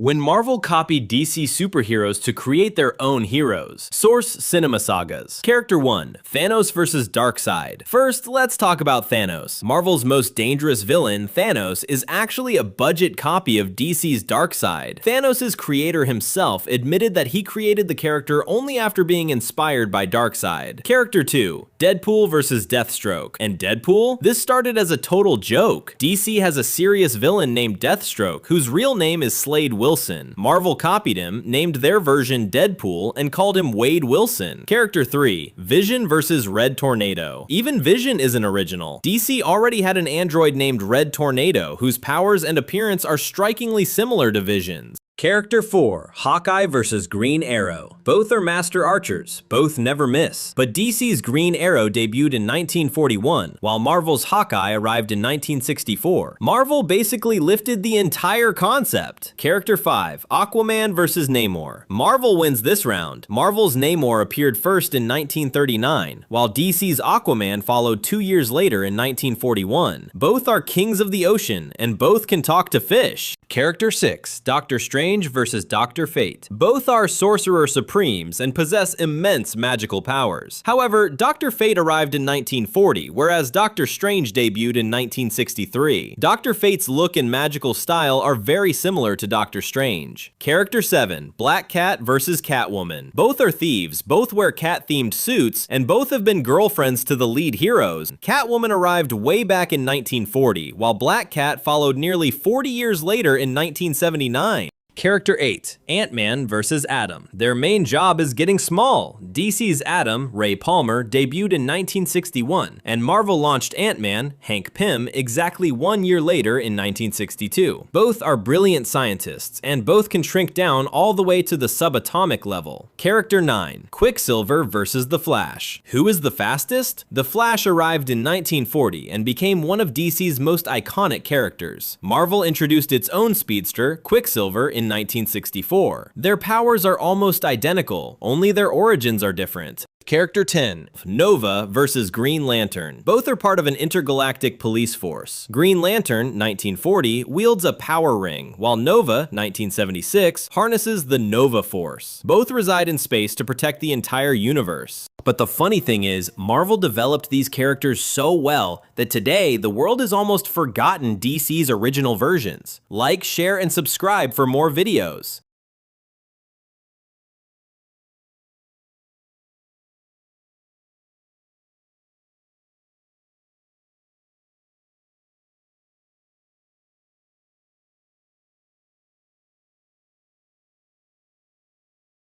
When Marvel copied DC superheroes to create their own heroes. Source: Cinema Sagas. Character 1. Thanos vs. Darkseid. First, let's talk about Thanos. Marvel's most dangerous villain, Thanos, is actually a budget copy of DC's Darkseid. Thanos' creator himself admitted that he created the character only after being inspired by Darkseid. Character 2. Deadpool vs. Deathstroke. And Deadpool? This started as a total joke. DC has a serious villain named Deathstroke, whose real name is Slade Wilson. Marvel copied him, named their version Deadpool, and called him Wade Wilson. Character 3. Vision vs. Red Tornado. Even Vision isn't original. DC already had an android named Red Tornado, whose powers and appearance are strikingly similar to Vision's. Character 4. Hawkeye vs. Green Arrow. Both are master archers, both never miss. But DC's Green Arrow debuted in 1941, while Marvel's Hawkeye arrived in 1964. Marvel basically lifted the entire concept. Character 5. Aquaman vs. Namor. Marvel wins this round. Marvel's Namor appeared first in 1939, while DC's Aquaman followed 2 years later in 1941. Both are kings of the ocean, and both can talk to fish. Character 6. Doctor Strange vs. Dr. Fate. Both are sorcerer supremes and possess immense magical powers. However, Dr. Fate arrived in 1940, whereas Doctor Strange debuted in 1963. Dr. Fate's look and magical style are very similar to Doctor Strange. Character 7. Black Cat vs. Catwoman. Both are thieves, both wear cat-themed suits, and both have been girlfriends to the lead heroes. Catwoman arrived way back in 1940, while Black Cat followed nearly 40 years later in 1979. Character 8. Ant-Man vs. Atom. Their main job is getting small. DC's Atom, Ray Palmer, debuted in 1961, and Marvel launched Ant-Man, Hank Pym, exactly 1 year later in 1962. Both are brilliant scientists, and both can shrink down all the way to the subatomic level. Character 9. Quicksilver vs. The Flash. Who is the fastest? The Flash arrived in 1940 and became one of DC's most iconic characters. Marvel introduced its own speedster, Quicksilver, in 1964. Their powers are almost identical, only their origins are different. Character 10. Nova vs. Green Lantern. Both are part of an intergalactic police force. Green Lantern, 1940, wields a power ring, while Nova, 1976, harnesses the Nova Force. Both reside in space to protect the entire universe. But the funny thing is, Marvel developed these characters so well that today the world has almost forgotten DC's original versions. Like, share, and subscribe for more videos.